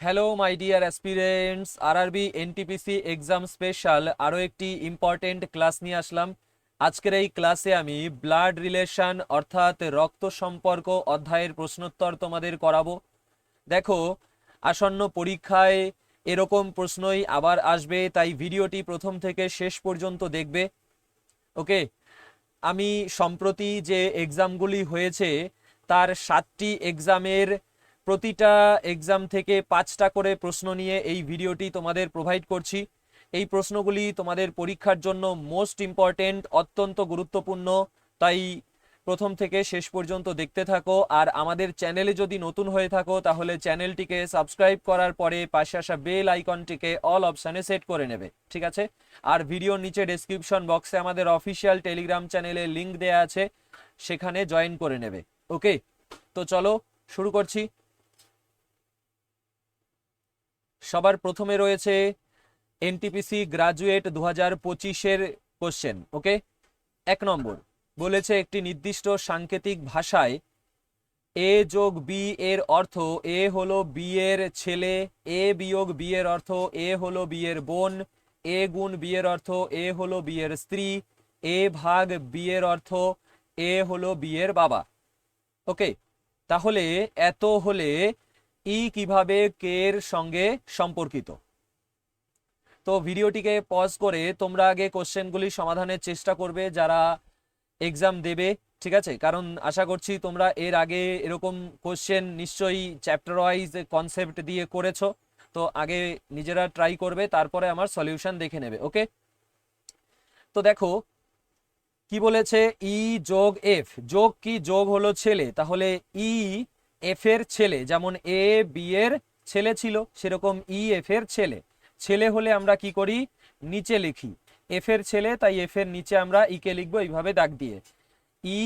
Hello my dear aspirants, RRB NTPC exam special আরও একটি important class নিয়ে আসলাম। আজকের এই ক্লাসে আমি ব্লাড রিলেশন অর্থাৎ রক্ত সম্পর্ক অধ্যায়ের প্রশ্নোত্তর তোমাদের করাবো। দেখো, আসন্ন পরীক্ষায় এরকম প্রশ্নই আবার আসবে, তাই ভিডিওটি প্রথম থেকে শেষ পর্যন্ত দেখবে। ওকে, আমি সম্প্রতি যে এক্সামগুলি হয়েছে তার 7টি এক্সামের প্রতিটা এক্সাম থেকে 5টা করে প্রশ্ন নিয়ে এই ভিডিওটি তোমাদের প্রোভাইড করছি। এই প্রশ্নগুলি তোমাদের পরীক্ষার জন্য মোস্ট ইম্পর্টেন্ট, অত্যন্ত গুরুত্বপূর্ণ, তাই প্রথম থেকে শেষ পর্যন্ত দেখতে থাকো। আর আমাদের চ্যানেলে যদি নতুন হয়ে থাকো তাহলে চ্যানেলটিকে সাবস্ক্রাইব করার পরে পাশে আসা বেল আইকনটিকে অল অপশানে সেট করে নেবে, ঠিক আছে? আর ভিডিওর নিচে ডেসক্রিপশন বক্সে আমাদের অফিসিয়াল টেলিগ্রাম চ্যানেলের লিঙ্ক দেওয়া আছে, সেখানে জয়েন করে নেবে। ওকে, তো চলো শুরু করছি। সবার প্রথমে রয়েছে এনটিপিসি গ্রাজুয়েট 2025-এর কোশ্চেন। ওকে, 1 নম্বর বলেছে একটি নির্দিষ্ট সাংকেতিক ভাষায় এ যোগ বি এর অর্থ এ হলো বি এর ছেলে, এ বিয়োগ বি এর অর্থ এ হলো বি এর বোন, এ গুণ বি এর অর্থ এ হলো বি এর স্ত্রী, এ ভাগ বি এর অর্থ এ হলো বি এর বাবা। ওকে, তাহলে এত হলে ই কিভাবে কে এর সঙ্গে সম্পর্কিত? তো ভিডিওটিকে পজ করে তোমরা আগে কোশ্চেনগুলি সমাধানের চেষ্টা করবে যারা এক্সাম দেবে, ঠিক আছে? কারণ আশা করছি তোমরা এর আগে এরকম কোশ্চেন নিশ্চয়ই চ্যাপ্টার ওয়াইজ কনসেপ্ট দিয়ে করেছো। তো আগে নিজেরা ট্রাই করবে, তারপরে আমার সলিউশন দেখে নেবে। ওকে, তো দেখো কি বলেছে, ই যোগ এফ। যোগ কি? যোগ হলো ছেলে, তাহলে ই এফ এর ছেলে, যেমন এ বি এর ছেলে ছিল সেরকম ই এফ এর ছেলে। ছেলে হলে আমরা কি করি? নিচে লিখি এফ এর ছেলে, তাই এফ এর নিচে আমরা ই কে লিখবো এইভাবে দাগ দিয়ে। ই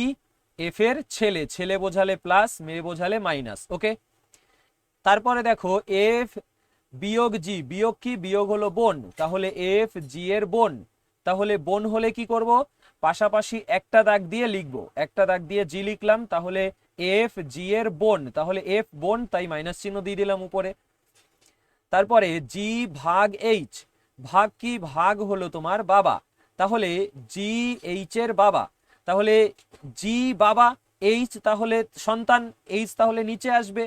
এফ এর ছেলে, ছেলে বোঝালে প্লাস, মেয়ে বোঝালে মাইনাস। ওকে, তারপরে দেখো এফ বিয়োগ জি। বিয়োগ কি? বিয়োগ হলো বোন, তাহলে এফ জি এর বোন। তাহলে বোন হলে কি করব? পাশাপাশি একটা দাগ দিয়ে লিখবো, একটা দাগ দিয়ে জি লিখলাম, তাহলে এফ জি এর বোন, তাহলে এফ বোন, তাই মাইনাস চিহ্ন দিয়ে দিলাম উপরে। তারপরে জি ভাগ এইচ। ভাগ কি? ভাগ হলো তোমার বাবা, তাহলে জি এইচ এর বাবা। তাহলে জি বাবা, এইচ তাহলে সন্তান, এইচ তাহলে নিচে আসবে,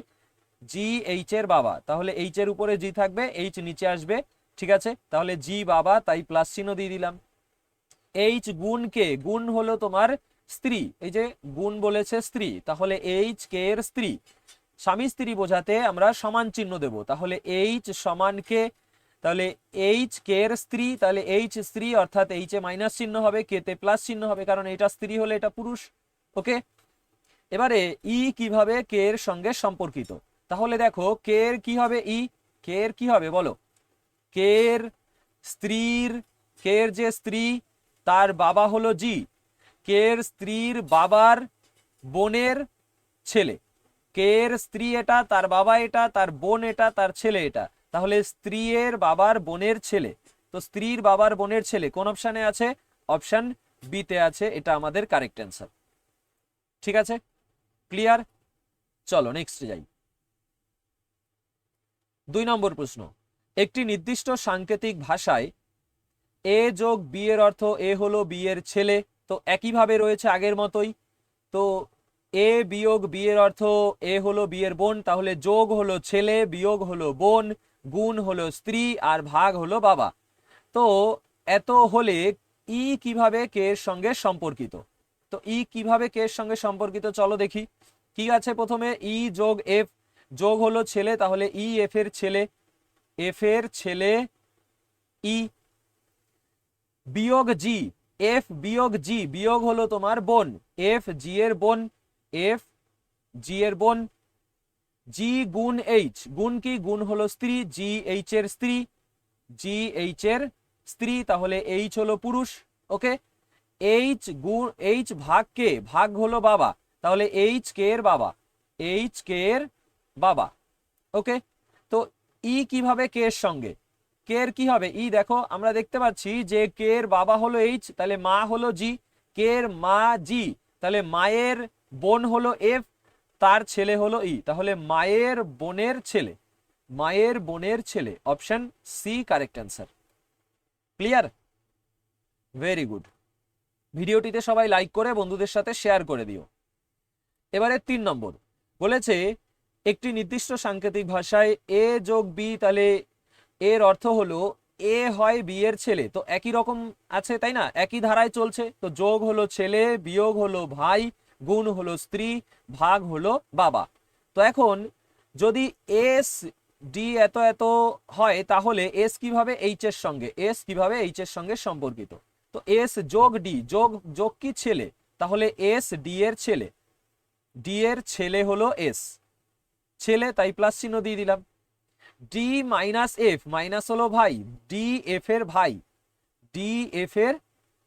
জি এইচ এর বাবা, তাহলে এইচ এর উপরে জি থাকবে, এইচ নিচে আসবে, ঠিক আছে? তাহলে জি বাবা, তাই প্লাস চিহ্ন দিয়ে দিলাম। এইচ গুণ কে? গুণ হলো তোমার স্ত্রী, এই যে গুণ বলেছে স্ত্রী, তাহলে এইচ কে এর স্ত্রী। স্বামী স্ত্রী বোঝাতে আমরা সমান চিহ্ন দেব, তাহলে এইচ সমান কে, তাহলে এইচ কে এর স্ত্রী, তাহলে এইচ স্ত্রী অর্থাৎ এইচ এ মাইনাস চিহ্ন হবে, কে তে প্লাস চিহ্ন হবে, কারণ এটা স্ত্রী হলে এটা পুরুষ। ওকে, এবারে ই কিভাবে কে এর সঙ্গে সম্পর্কিত? তাহলে দেখো কে এর কি হবে? ই কে এর কি হবে বলো? কে এর স্ত্রীর, কে এর যে স্ত্রী তার বাবা হলো জি, কে এর স্ত্রীর বাবার বোনের ছেলে। কে এর স্ত্রী এটা, তার বাবা এটা, তার বোন এটা, তার ছেলে এটা, তাহলে স্ত্রীর বাবার বোনের ছেলে। তো স্ত্রীর বাবার বোনের ছেলে কোন অপশানে আছে? অপশান বি তে আছে, এটা আমাদের কারেক্ট অ্যান্সার। ঠিক আছে, ক্লিয়ার? চলো নেক্সট যাই। 2 নম্বর প্রশ্ন, একটি নির্দিষ্ট সাংকেতিক ভাষায় এ যোগ বি এর অর্থ এ হলো বি এর ছেলে। তো একইভাবে রয়েছে আগের মতোই। তো এ বিয়োগ বি এর অর্থ এ হলো বি এর বোন, তাহলে যোগ হলো ছেলে, বিয়োগ হলো বোন, গুণ হলো স্ত্রী, আর ভাগ হলো বাবা। তো এত হলে ই কিভাবে কে এর সঙ্গে সম্পর্কিত? তো ই কিভাবে কে এর সঙ্গে সম্পর্কিত চলো দেখি। কি আছে? প্রথমে ই যোগ এফ। যোগ হলো ছেলে, তাহলে ই এফ এর ছেলে, এফ এর ছেলে ই। বিয়োগ জি, এফ বিয়োগ জি, বিয়োগ হলো তোমার বোন, এফ জি এর বোন, এফ জি এর বোন। জি গুণ এইচ। গুণ কি? গুণ হলো স্ত্রী, জি এইচ এর স্ত্রী, জি এইচ এর স্ত্রী, তাহলে এইচ হলো পুরুষ। ওকে, এইচ গুণ এইচ ভাগ কে? ভাগ হলো বাবা, তাহলে এইচ কে এর বাবা, এইচ কে এর বাবা। ওকে, তো ই কিভাবে কে এর সঙ্গে? কে এর কি হবে? ই দেখো আমরা দেখতে পাচ্ছি যে কে এর বাবা হলো এইচ, তাহলে মা হলো জি, কে এর মা জি, তাহলে মায়ের বোন হলো এফ, তার ছেলে হলো ই, তাহলে মায়ের বোনের ছেলে, মায়ের বোনের ছেলে, option C correct answer. Clear? Very good. ভিডিওটিতে সবাই লাইক করে বন্ধুদের সাথে শেয়ার করে দিও। এবারে 3 নম্বর বলেছে একটি নির্দিষ্ট সাংকেতিক ভাষায় এ যোগ বি, তাহলে এর অর্থ হলো এ হয় বি এর ছেলে। তো একই রকম আছে তাই না, একই ধারায় চলছে। তো যোগ হলো ছেলে, বিয়োগ হলো ভাই, গুণ হলো স্ত্রী, ভাগ হলো বাবা। তো এখন যদি এস ডি এত এত হয় তাহলে এস কিভাবে এইচ এর সঙ্গে, এস কিভাবে এইচ এর সঙ্গে সম্পর্কিত? তো এস যোগ ডি, যোগ যোগ কি ছেলে, তাহলে এস ডি এর ছেলে, ডি এর ছেলে হলো এস, ছেলে তাই প্লাস চিহ্ন দিয়ে দিলাম। ডি মাইনাস এফ, মাইনাস হলো ভাই, ডি এফ এর ভাই, ডি এফ এর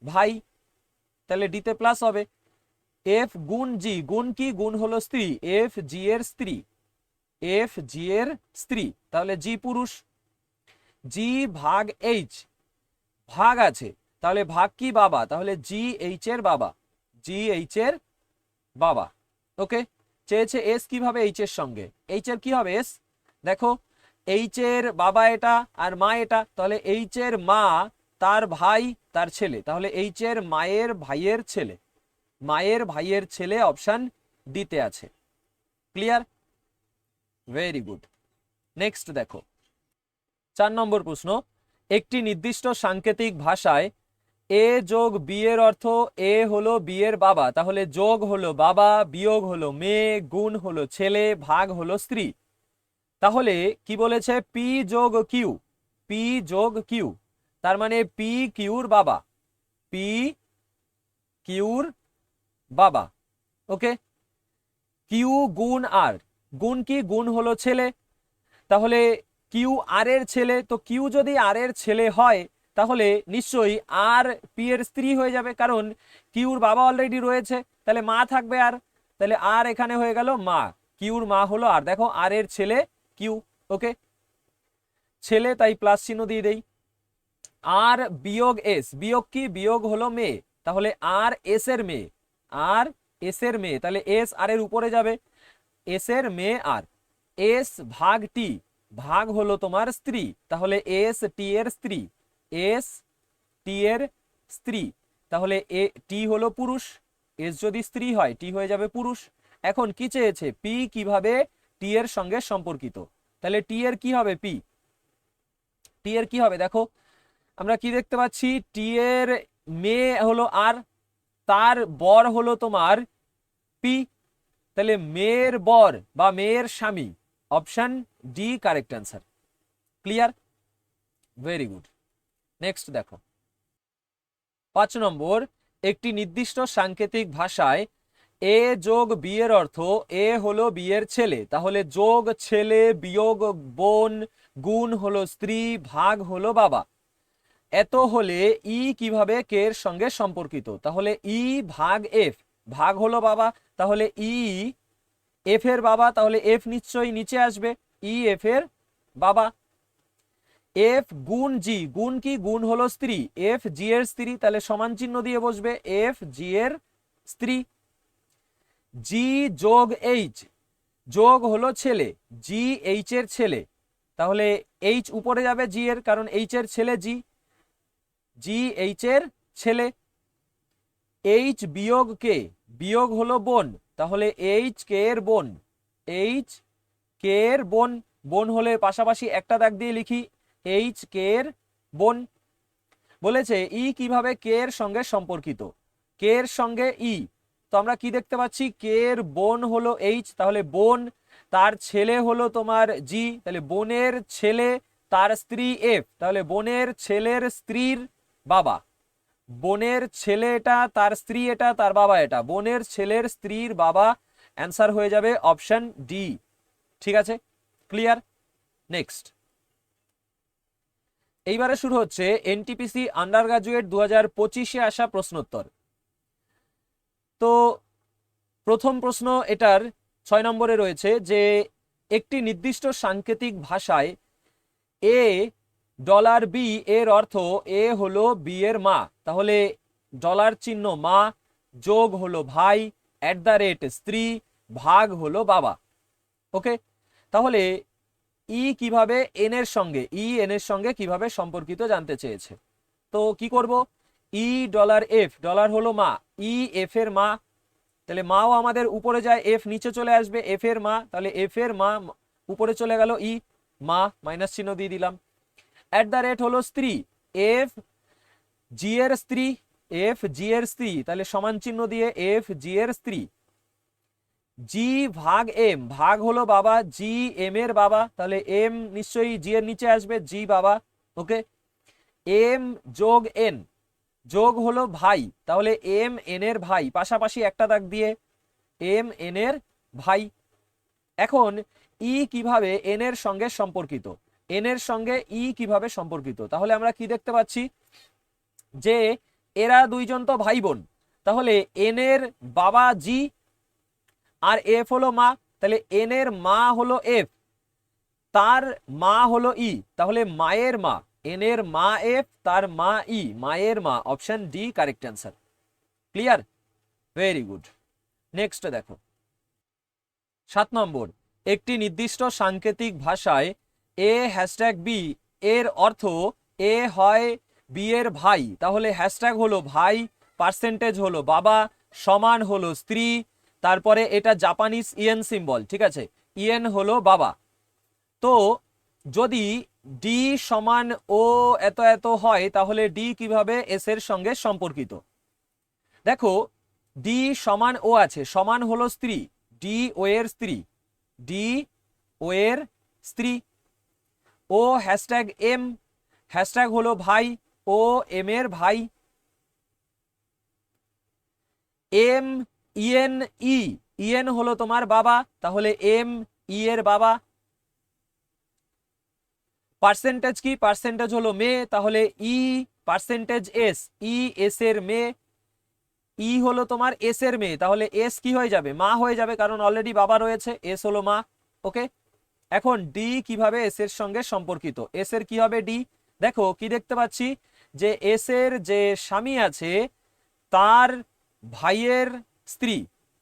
ভাই, তাহলে ডিতে প্লাস হবে। এফ গুণ জি, গুণ কি, গুণ হলো স্ত্রী, এফ জি এর স্ত্রী, এফ জি এর স্ত্রী, তাহলে জি পুরুষ। জি ভাগ এইচ, ভাগ আছে, তাহলে ভাগ কি বাবা, তাহলে জি এইচ এর বাবা, জি এইচ এর বাবা। ওকে, চেয়েছে এস কিভাবে এইচ এর সঙ্গে, এইচ এর কি হবে এস, দেখো এইচ এর বাবা এটা আর মা এটা, তাহলে এইচ এর মা তার ভাই তার ছেলে, তাহলে এইচ এর মায়ের ভাইয়ের ছেলে, মায়ের ভাইয়ের ছেলে, অপশন ডিতে আছে। ক্লিয়ার? Very good. নেক্সট দেখো 4 নম্বর প্রশ্ন, একটি নির্দিষ্ট সাংকেতিক ভাষায় এ যোগ বি এর অর্থ এ হলো বি এর বাবা, তাহলে যোগ হলো বাবা, বিয়োগ হলো মেয়ে, গুণ হলো ছেলে, ভাগ হলো স্ত্রী। তাহলে কি বলেছে, পি যোগ কিউ, পি যোগ কিউ, তার মানে পি কিউর বাবা, পি কিউর বাবা। ওকে, কিউ গুণ আর, গুণ কি, গুণ হলো ছেলে, তাহলে কিউ আর এর ছেলে। তো কিউ যদি আর এর ছেলে হয় তাহলে নিশ্চয়ই আর পি এর স্ত্রী হয়ে যাবে, কারণ কিউর বাবা অলরেডি রয়েছে, তাহলে মা থাকবে আর, তাহলে আর এখানে হয়ে গেল মা, কিউর মা হলো আর, দেখো আর এর ছেলে কিউ। ওকে, ছেলে তাই প্লাস চিহ্ন দিয়ে দেই। আর বিয়োগ এস, বিয়োগ কি, বিয়োগ হলো মেয়ে, তাহলে আর এস এর মেয়ে, আর এস এর মেয়ে, তাহলে এস আর এর উপরে যাবে, এস এর মেয়ে আর। এস ভাগ টি, ভাগ হলো তোমার স্ত্রী, তাহলে এস টি এর স্ত্রী, এস টি এর স্ত্রী, তাহলে এ টি হলো পুরুষ, এস যদি স্ত্রী হয় টি হয়ে যাবে পুরুষ। এখন কি চেয়েছে, পি কিভাবে টি এর সঙ্গে সম্পর্কিত, তাহলে টি এর কি হবে, পি টি এর কি হবে, দেখো আমরা কি দেখতে পাচ্ছি, টি এর মেয়ে হলো আর, তার বর হলো তোমার পি, তাহলে মেয়ের বর বা মেয়ের স্বামী, option D correct answer. Clear? Very good. Next দেখো 5 নম্বর, একটি নির্দিষ্ট সাংকেতিক ভাষায় এ যোগ বি এর অর্থ এ হলো বি এর ছেলে, তাহলে যোগ ছেলে, বিয়োগ বোন, গুণ হলো স্ত্রী, ভাগ হলো বাবা। এত হলে ই কিভাবে কে এর সঙ্গে সম্পর্কিত, তাহলে ই ভাগ এফ, ভাগ হলো বাবা, তাহলে ই এফ এর বাবা, তাহলে এফ নিশ্চয়ই নিচে আসবে, ই এফ এর বাবা। এফ গুণ জি, গুণ কি, গুণ হলো স্ত্রী, এফ জি এর স্ত্রী, তাহলে সমান চিহ্ন দিয়ে বসবে, এফ জি এর স্ত্রী। জি যোগ এইচ, যোগ হলো ছেলে, জি এইচ এর ছেলে, তাহলে এইচ উপরে যাবে জি এর, কারণ এইচ এর ছেলে জি, জি এইচ এর ছেলে। এইচ বিয়োগ কে, বিয়োগ হলো বোন, তাহলে এইচ কে এর বোন, এইচ কে এর বোন, বোন হলে পাশাপাশি একটা দাগ দিয়ে লিখি, এইচ কে এর বোন। বলেছে ই কিভাবে কে এর সঙ্গে সম্পর্কিত, কে এর সঙ্গে ই, তো আমরা কি দেখতে পাচ্ছি, কে এর বোন হলো এইচ, তাহলে বোন, তার ছেলে হলো তোমার জি, তাহলে বোনের ছেলে তার স্ত্রী এফ, তাহলে বোনের ছেলের স্ত্রীর বাবা, বোনের ছেলে এটা, তার স্ত্রী এটা, তার বাবা এটা, বোনের ছেলের স্ত্রীর বাবা, অ্যান্সার হয়ে যাবে অপশন ডি। ঠিক আছে? ক্লিয়ার? নেক্সট, এইবারে শুরু হচ্ছে এনটিপিসি আন্ডার গ্রাজুয়েট 2025-এ আসা প্রশ্নোত্তর। তো প্রথম প্রশ্ন এটার 6 নম্বরে রয়েছে যে একটি নির্দিষ্ট সাংকেতিক ভাষায় এ ডলার বি এর অর্থ এ হলো বি এর মা, তাহলে ডলার চিহ্ন মা, যোগ হলো ভাই, @ স্ত্রী, ভাগ হলো বাবা। ওকে, তাহলে ই কিভাবে এন এর সঙ্গে, ই এন এর সঙ্গে কিভাবে সম্পর্কিত জানতে চেয়েছে। তো কি করব, ই ডলার এফ, ডলার হলো মা, ই এফ এর মা, তাহলে মাও আমাদের উপরে যায়, এফ নিচে চলে আসবে, এফ এর মা, তাহলে এফ এর মা উপরে চলে গেল, ই মা মাইনাস চিহ্ন দিয়ে দিলাম। অ্যাট দ্য রেট হলো স্ত্রী, এফ জি এর স্ত্রী, এফ জি এর স্ত্রী, তাহলে সমান চিহ্ন দিয়ে এফ জি এর স্ত্রী। জি ভাগ এম, ভাগ হলো বাবা, জি এম এর বাবা, তাহলে এম নিশ্চয়ই জি এর নিচে আসবে, জি বাবা। ওকে, এম যোগ এন, যোগ হলো ভাই, তাহলে এম এন এর ভাই, পাশাপাশি একটা দাগ দিয়ে এম এন এর ভাই। এখন ই কিভাবে এন এর সঙ্গে সম্পর্কিত, এন এর সঙ্গে ই কিভাবে সম্পর্কিত, তাহলে আমরা কি দেখতে পাচ্ছি যে এরা দুইজন তো ভাই বোন, তাহলে এন এর বাবা জি আর এফ হলো মা, তাহলে এন এর মা হলো এফ, তার মা হলো ই, তাহলে মায়ের মা, এন এর মা এফ, তার মা ই, মায়ের মা, option D correct answer. Clear, very good. Next দেখো 7 নম্বর, একটি নির্দিষ্ট সাংকেতিক ভাষায় এ হ্যাশট্যাগ বি এর অর্থ এ হয় বি এর ভাই, তাহলে হ্যাশট্যাগ হলো ভাই, পার্সেন্টেজ হলো বাবা, সমান হলো স্ত্রী, তারপরে এটা জাপানিজ ইয়েন সিম্বল, ঠিক আছে, ইয়েন হলো বাবা। তো যদি ডি সমান ও এত এত হয়, তাহলে ডি কিভাবে এস এর সঙ্গে সম্পর্কিত। দেখো ডি সমান ও আছে, সমান হলো স্ত্রী, ডি ও এর স্ত্রী, ডি ও এর স্ত্রী। ও হ্যাশট্যাগ এম, হ্যাশট্যাগ হলো ভাই, ও এম এর ভাই। এম ইএন ই, ইএন হলো তোমার বাবা, তাহলে এম ই এর বাবা। পার্সেন্টেজ কি, পার্সেন্টেজ হলো মেয়ে, তাহলে ই পার্সেন্টেজ এস, ই এস এর মেয়ে, ই হলো তোমার এস এর মেয়ে, তাহলে এস কি হয়ে যাবে, মা হয়ে যাবে, কারণ অলরেডি বাবা রয়েছে, এস হলো মা। ওকে, এখন ডি কিভাবে এস এর সঙ্গে সম্পর্কিত, এস এর কি হবে ডি, দেখো কি দেখতে পাচ্ছি যে এস এর যে স্বামী আছে তার ভাইয়ের স্ত্রী,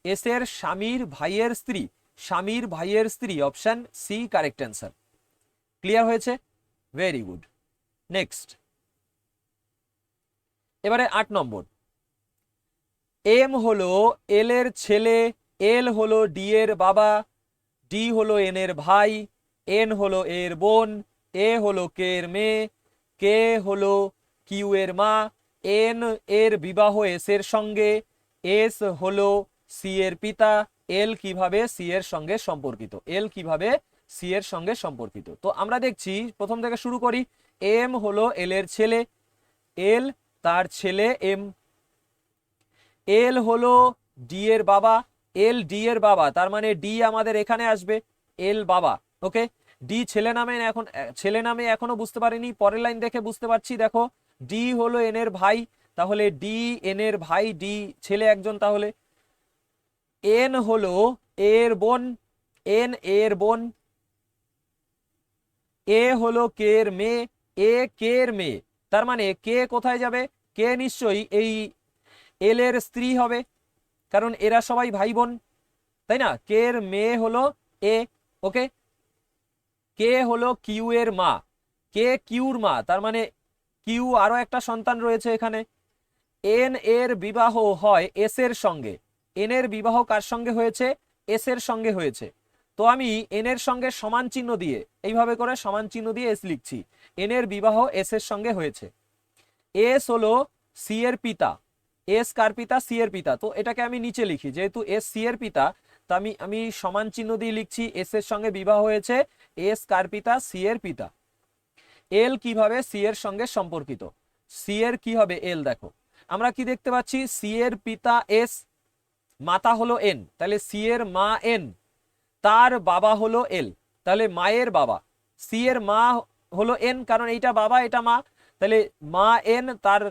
এস এর স্বামীর ভাইয়ের স্ত্রী, স্বামীর ভাইয়ের স্ত্রী, option C correct answer. Clear হয়েছে, ভেরি গুড। নেক্সট, এবারে 8 নম্বর, এম হলো এল এর ছেলে, এল হলো ডি এর বাবা, ডি হলো এন এর ভাই, এন হলো এর বোন, এ হলো কে এর মেয়ে, কে হলো কিউ এর মা, এন এর বিবাহ এস এর সঙ্গে, এস হলো সি এর পিতা, এল কিভাবে সি এর সঙ্গে সম্পর্কিত, এল কিভাবে সি এর সঙ্গে সম্পর্কিত। তো আমরা দেখছি প্রথম থেকে শুরু করি, এম হলো এল এর ছেলে, এল তার ছেলে এম, এল হলো ডি এর বাবা, এল ডি এর বাবা, তার মানে ডি আমাদের এখানে আসবে, এল বাবা। ওকে, ডি ছেলে নামে এখন, ছেলে নামে এখনো বুঝতে পারিনি, পরের লাইন দেখে বুঝতে পারছি, দেখো ডি হলো এন এর ভাই, তাহলে ডি এন এর ভাই, ডি ছেলে একজন, তাহলে এন হলো এর বোন, এন এর বোন, এ হলো কে এর মেয়ে, এ কে এর মেয়ে, তার মানে কে কোথায় যাবে, কে নিশ্চয়ই এই এল এর স্ত্রী হবে, কারণ এরা সবাই ভাই বোন, তাই না, কে এর মেয়ে হলো এ। ওকে, কে হলো কিউ এর মা, কে কিউর মা, তার মানে কিউ আরো একটা সন্তান রয়েছে এখানে। এন এর বিবাহ হয় এস এর সঙ্গে, এন এর বিবাহ কার সঙ্গে হয়েছে, এস এর সঙ্গে হয়েছে, তো আমি এন এর সঙ্গে সমান চিহ্ন দিয়ে, এইভাবে করে সমান চিহ্ন দিয়ে এস লিখছি, এন এর বিবাহ এস এর সঙ্গে হয়েছে। এস হলো সি এর পিতা, এস কার পিতা, সি এর পিতা, তো এটাকে আমি নিচে লিখি, যেহেতু এস সি এর পিতা, তো আমি সমান চিহ্ন দিয়ে লিখছি, এস এর সঙ্গে বিবাহ হয়েছে, এস কার পিতা, সি এর পিতা। এল কিভাবে সি এর সঙ্গে সম্পর্কিত, সি এর কি হবে এল, দেখো আমরা কি দেখতে পাচ্ছি, সি এর পিতা এস, মাতা হলো এন, তাহলে সি এর মা এন, তার বাবা হলো এল, তাহলে মায়ের বাবা, সি এর মা হলো এন, কারণ এইটা বাবা এটা মা, তাহলে মা এন, তার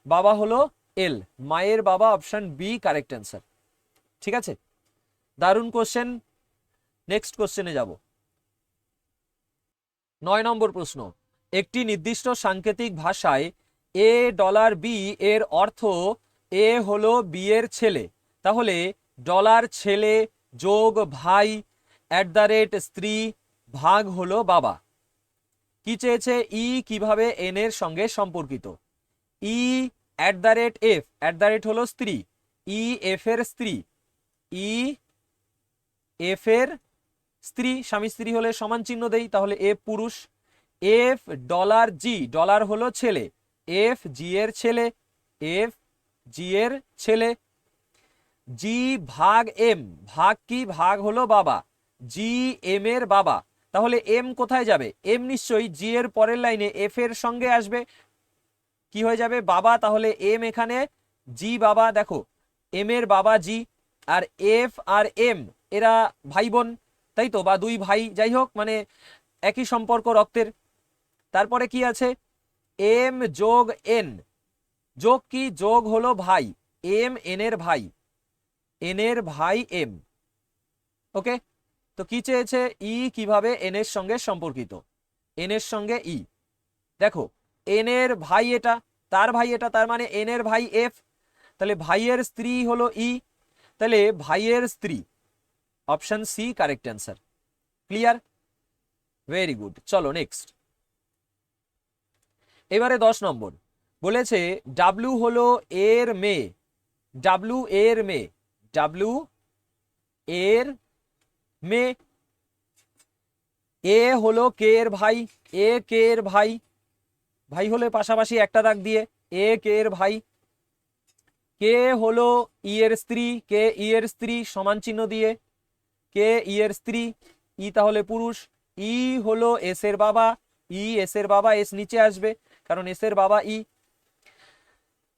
বাবা হলো এল, মায়ের বাবা, অপশন বি কারেক্ট অ্যান্সার। ঠিক আছে, দারুণ কোশ্চেন। নেক্সট কোশ্চেনে যাব। 9 নম্বর প্রশ্ন, একটি নির্দিষ্ট সাংকেতিক ভাষায় এ ডলার বি এর অর্থ এ হলো বি এর ছেলে, তাহলে ডলার ছেলে যোগ ভাই অ্যাট দ্য রেট স্ত্রী ভাগ হলো বাবা। কি চেয়েছে? ই কিভাবে এন এর সঙ্গে সম্পর্কিত। ই @f, হলো স্ত্রী, ই এফ এর স্ত্রী, ই এফ এর স্ত্রী, স্বামী স্ত্রী হলে সমান চিহ্ন দেই, তাহলে এফ পুরুষ। এফ $জি, ডলার হলো ছেলে, এফ জি এর ছেলে, এফ জি এর ছেলে। জি ভাগ এম, ভাগ কি? ভাগ হলো বাবা, জি এম এর বাবা। তাহলে এম কোথায় যাবে? এম নিশ্চয়ই জি এর পরের লাইনে এফ এর সঙ্গে আসবে, কি হয়ে যাবে? বাবা। তাহলে এম এখানে জি বাবা, দেখো এম এর বাবা জি, আর এফ আর এম এরা ভাই বোন, তাই তো, বা দুই ভাই, যাই হোক, মানে একই সম্পর্ক রক্তের। তারপরে কি আছে? এম যোগ এন, যোগ কি? যোগ হলো ভাই, এম এন এর ভাই, এন এর ভাই এম। ওকে, তো কি চেয়েছে? ই কিভাবে এন এর সঙ্গে সম্পর্কিত, এন এর সঙ্গে ই। দেখো এন এর ভাই এটা, তার ভাই এটা, তার মানে এন এর ভাই এফ, তাহলে ভাইয়ের স্ত্রী হলো ই, তাহলে ভাইয়ের স্ত্রী, option C correct answer. Clear? Very good. চলো নেক্সট। এবারে 10 নম্বর বলেছে ডাব্লু হলো এর মেয়ে, ডাব্লু এর মেয়ে, ডাব্লু এর মেয়ে। এ হলো কে এর ভাই, এ কে এর ভাই, ভাই হলে পাশাপাশি একটা দাগ দিয়ে, এ কে এর ভাই। কে হলো ই এর স্ত্রী, কে ই এর স্ত্রী, সমান চিহ্ন দিয়ে, কে ই এর স্ত্রী, ই তাহলে পুরুষ। ই হলো এস এর বাবা, ই এস এর বাবা, এস নিচে আসবে কারণ এস এর বাবা ই।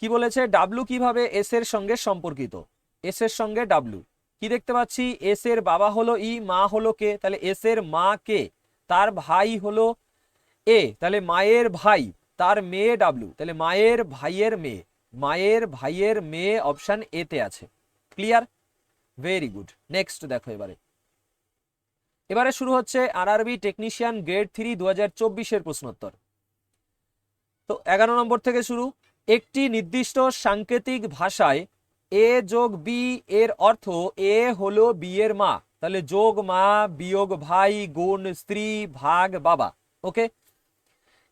কি বলেছে? ডাব্লু কিভাবে এস এর সঙ্গে সম্পর্কিত, এস এর সঙ্গে ডাব্লু। কি দেখতে পাচ্ছি? এস এর বাবা হলো ই, মা হলো কে, তাহলে এস এর মা কে, তার ভাই হলো এ, তাহলে মায়ের ভাই, তার মেয়ে ডাব্লু, তাহলে মায়ের ভাইয়ের মেয়ে, মায়ের ভাইয়ের মেয়ে অপশন এ তে আছে। ক্লিয়ার? Very good. নেক্সট দেখো। এবারে শুরু হচ্ছে আরআরবি টেকনিশিয়ান গ্রেড 3 2024 প্রশ্নোত্তর। তো 11 নম্বর থেকে শুরু। একটি নির্দিষ্ট সাংকেতিক ভাষায় এ যোগ বি এর অর্থ এ হলো বি এর মা, তাহলে যোগ মা বিয়োগ ভাই গুণ স্ত্রী ভাগ বাবা। ওকে,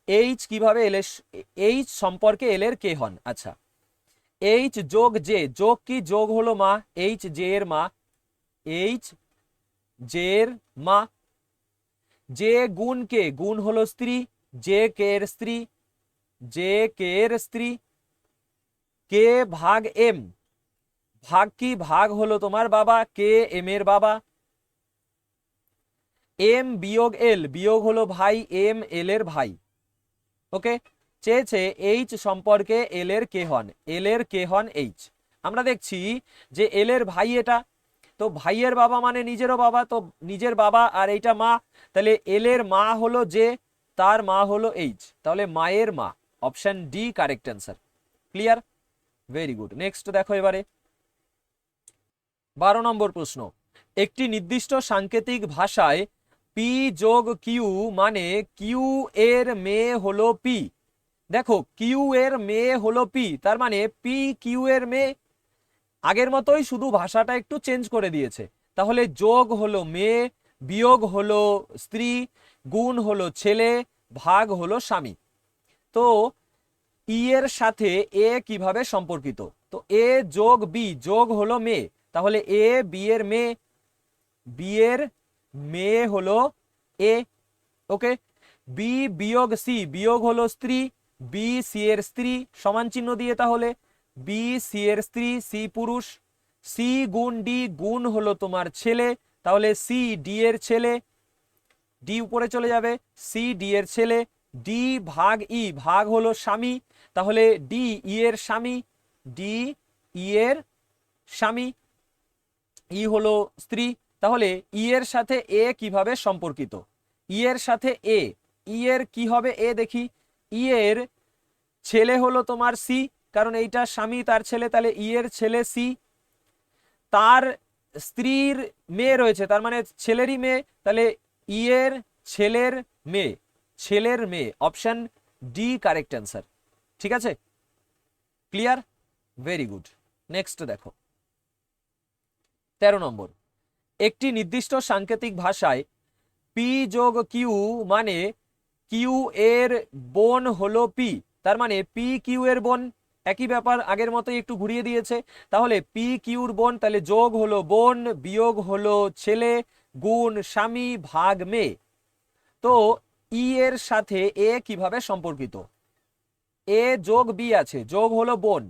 এইচ কিভাবে এল, এইচ সম্পর্কে এল এর কে হন? আচ্ছা, এইচ যোগ জে, যোগ কি? যোগ হলো মা, এইচ জে এর মা, এইচ জে এর মা। যে গুণ কে, গুণ হলো স্ত্রী, যে কে এর স্ত্রী, যে কে এর স্ত্রী। কে ভাগ এম, ভাগ কি? ভাগ হলো তোমার বাবা, কে এম এর বাবা। এম বিয়োগ এল, বিয়োগ হলো ভাই, এম এল এর ভাই। ওকে, চেয়েছে এইচ সম্পর্কে এল এর কে হন, এল এর কে হন এইচ। আমরা দেখছি যে এল এর ভাই এটা, তো ভাইয়ের বাবা মানে নিজেরও বাবা, তো নিজের বাবা আর এইটা মা, তাহলে এল এর মা হলো যে, তার মা হলো এইচ, তাহলে মায়ের মা, option D correct answer. Clear? Very good. Next দেখো এবারে 12 নম্বর প্রশ্ন। একটি নির্দিষ্ট সাংকেতিক ভাষায় পি যোগ কিউ মানে কিউ এর মেয়ে হলো পি। দেখো কিউ এর মেয়ে হলো পি, তার মানে পি কিউ এর মেয়ে। আগের মতোই, শুধু ভাষাটা একটু চেঞ্জ করে দিয়েছে। তাহলে যোগ হলো মেয়ে, বিয়োগ হলো স্ত্রী, গুণ হলো ছেলে, ভাগ হলো স্বামী। তো ই এর সাথে এ কিভাবে সম্পর্কিত? তো এ যোগ বি, যোগ হলো মেয়ে, তাহলে এ বি এর মেয়ে, বি এর মেয়ে হলো এ। ওকে, বি বিয়োগ সি, বিয়োগ হলো স্ত্রী, বি সি এর স্ত্রী, সমান চিহ্ন দিয়ে, তাহলে বি সি এর স্ত্রী, সি পুরুষ। সি গুণ ডি, গুণ হলো তোমার ছেলে, তাহলে সি ডি এর ছেলে, ডি উপরে চলে যাবে, সি ডি এর ছেলে। ডি ভাগ ই, ভাগ হলো স্বামী, তাহলে ডি ই এর স্বামী, ডি ই এর স্বামী। ই হলো স্ত্রী, তাহলে ই এর সাথে এ কিভাবে সম্পর্কিত? ই এর সাথে এ, ই এর কি হবে? এ দেখি, ই এর ছেলে হলো তোমার সি, কারণ এইটা স্বামী তার ছেলে, তাহলে ই এর ছেলে সি। তার স্ত্রীর মেয়ে রয়েছে, তার মানে ছেলেরই মেয়ে, তাহলে ই এর ছেলের মেয়ে, ছেলের মেয়ে, অপশন ডি কারেক্ট অ্যান্সার। ঠিক আছে? ক্লিয়ার? Very good. নেক্সট দেখো 13 নম্বর। একটি নির্দিষ্ট সাংকেতিক ভাষায় পি যোগ কিউ মানে কিউ এর বোন হলো পি, তার মানে পি কিউ এর বোন, একই ব্যাপার আগের মতোই একটু ঘুরিয়ে দিয়েছে। তাহলে পি কিউর বোন, তাহলে যোগ হলো বোন বিয়োগ হলো ছেলে গুণ স্বামী ভাগ মেয়ে। তো ই এর সাথে এ কিভাবে সম্পর্কিত? এ যোগ বি আছে, যোগ হলো বোন,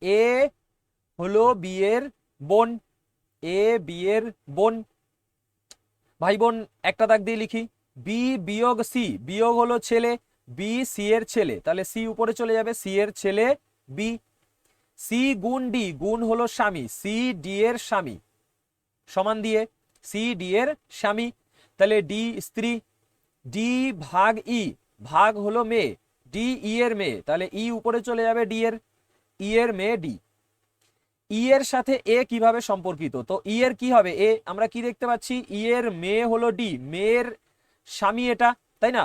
এ হলো বি এর বোন, এ বি এর বোন, ভাই বোন একটা দাগ দিয়ে লিখি। বি বিয়োগ সি, বিয়োগ হলো ছেলে, বি সি এর ছেলে, তাহলে সি উপরে চলে যাবে, সি এর ছেলে বি। সি গুণ ডি, গুণ হলো স্বামী, সি ডি এর স্বামী, সমান দিয়ে সি ডি এর স্বামী, তাহলে ডি স্ত্রী। ডি ভাগ ই, ভাগ হলো মেয়ে, ডি ই এর মেয়ে, তাহলে ই উপরে চলে যাবে ডি এর, ই এর মেয়ে ডি। ই এর সাথে এ কিভাবে সম্পর্কিত? তো ই এর কি হবে? এ আমরা কি দেখতে পাচ্ছি, ই এর মেয়ে হলো ডি, মেয়ের স্বামী এটা, তাই না?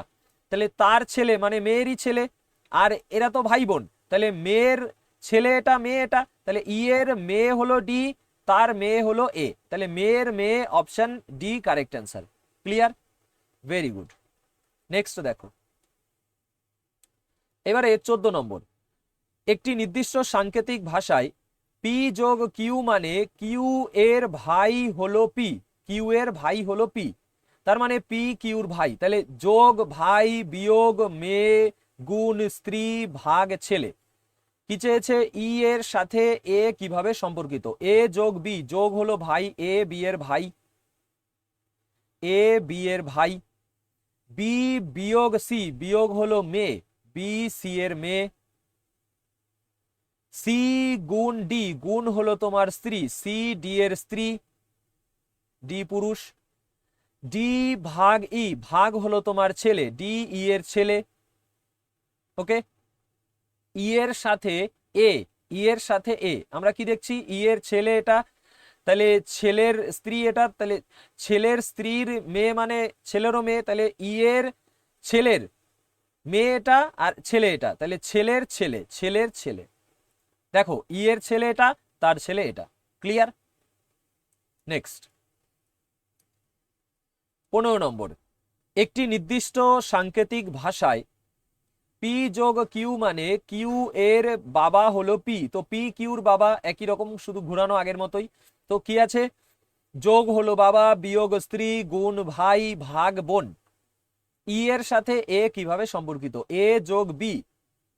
তাহলে তার ছেলে মানে মেয়েরই ছেলে, আর এরা তো ভাই বোন, তাহলে মেয়ের ছেলে এটা, মেয়ে এটা, তাহলে ই এর মেয়ে হলো ডি, তার মেয়ে হলো এ, তাহলে মেয়ের মেয়ে, option D correct answer. Clear? Very good. Next দেখো, এবারে 14 নম্বর, একটি নির্দিষ্ট সাংকেতিক ভাষায় পি যোগ কিউ মানে কিউ এর ভাই হলো পি, কিউ এর ভাই হলো পি, তার মানে পি কিউর ভাই, তাহলে যোগ ভাই বিয়োগ মেয়ে গুণ স্ত্রী ভাগ ছেলে। কি চেয়েছে? ই এর সাথে এ কিভাবে সম্পর্কিত? এ যোগ বি, যোগ হলো ভাই, এ বি এর ভাই, এ বি এর ভাই, বি বিয়োগ সি, বিয়োগ হলো মেয়ে, বি সি এর মেয়ে, সি গুণ ডি, গুণ হলো তোমার স্ত্রী, সি ডি এর স্ত্রী, ডি পুরুষ, ডি ভাগ ই, ভাগ হলো তোমার ছেলে, ডি ই এর ছেলে। ওকে, ই এর সাথে এ, ই এর সাথে এ আমরা কি দেখছি? ই এর ছেলে এটা, তাহলে ছেলের স্ত্রী এটা, তাহলে ছেলের স্ত্রীর মেয়ে মানে ছেলেরও মেয়ে, তাহলে ই এর ছেলের মেয়ে এটা আর ছেলে এটা, তাহলে ছেলের ছেলে, ছেলের ছেলে। দেখো ই এর ছেলে এটা, তার ছেলে এটা। ক্লিয়ার? নেক্সট 15 নম্বর, একটি নির্দিষ্ট সাংকেতিক ভাষায় পি যোগ কিউ মানে কিউ এর বাবা হলো পি, তো পি কিউর বাবা, একই রকম শুধু ঘুরানো আগের মতোই। তো কি আছে? যোগ হলো বাবা বিয়োগ স্ত্রী গুণ ভাই ভাগ বোন। ই এর সাথে এ কিভাবে সম্পর্কিত? এ যোগ বি,